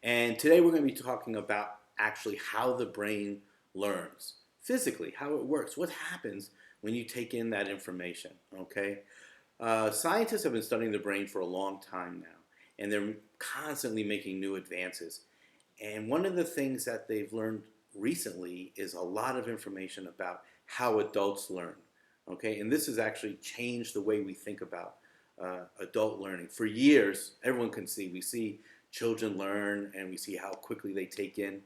And today we're going to be talking about actually how the brain learns, physically, how it works, what happens when you take in that information, okay? Scientists have been studying the brain for a long time now, and they're constantly making new advances. And one of the things that they've learned recently is a lot of information about how adults learn, okay? And this has actually changed the way we think about adult learning. For years, everyone can see, we see children learn and we see how quickly they take in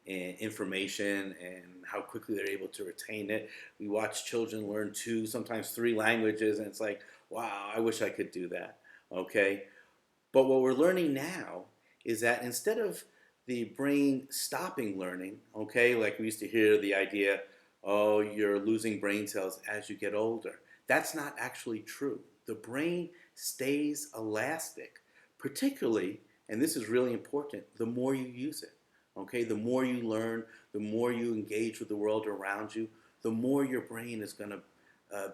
information and how quickly they're able to retain it. We watch children learn 2, sometimes 3 languages, and it's like, wow, I wish I could do that, okay? But what we're learning now is that instead of the brain stopping learning, okay, like we used to hear the idea, oh, you're losing brain cells as you get older. That's not actually true. The brain stays elastic, particularly, and this is really important, the more you use it. Okay, the more you learn, the more you engage with the world around you, the more your brain is going to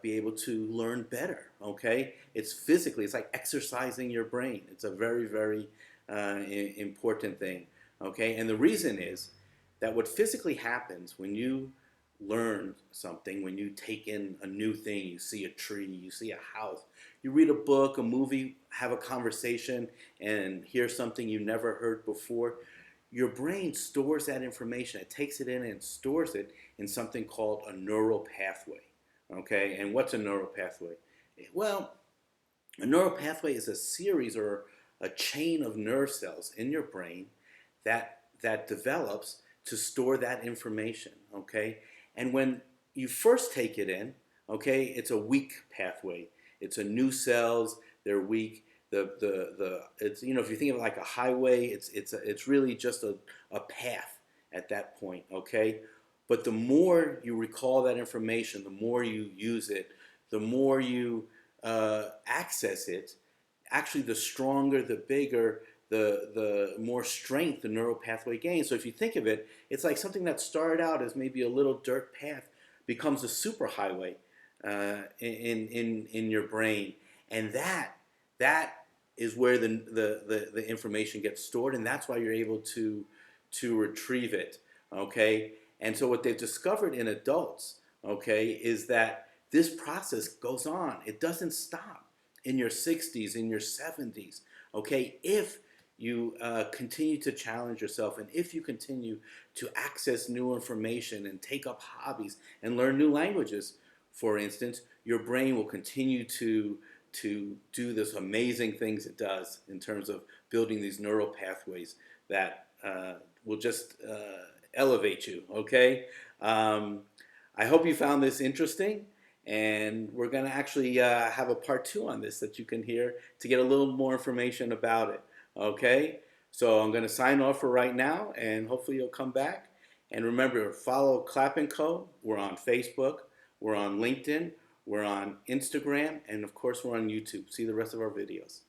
be able to learn better. Okay, it's physically, it's like exercising your brain. It's a very, very important thing. Okay, and the reason is that what physically happens when you learn something, when you take in a new thing, you see a tree, you see a house, you read a book, a movie, have a conversation, and hear something you never heard before, your brain stores that information. It takes it in and stores it in something called a neural pathway. Okay, and what's a neural pathway? Well, a neural pathway is a series or a chain of nerve cells in your brain that develops to store that information. Okay, and when you first take it in, okay, it's a weak pathway. It's a new cells. They're weak. It's, you know, if you think of it like a highway, it's really just a path at that point, okay? But the more you recall that information, the more you use it, the more you access it, actually the stronger, the bigger, the more strength the neural pathway gains. So if you think of it, it's like something that started out as maybe a little dirt path becomes a superhighway in your brain, and that is where the information gets stored, and that's why you're able to retrieve it. Okay, and so what they've discovered in adults, okay, is that this process goes on. It doesn't stop in your 60s, in your 70s. Okay, if you continue to challenge yourself, and if you continue to access new information and take up hobbies and learn new languages, for instance, your brain will continue to do this amazing things it does in terms of building these neural pathways that will just elevate you, okay? I hope you found this interesting, and we're going to actually have a part 2 on this that you can hear to get a little more information about it, okay? So I'm going to sign off for right now, and hopefully you'll come back. And remember, follow Klap&Co. We're on Facebook, we're on LinkedIn, we're on Instagram, and of course we're on YouTube. See the rest of our videos.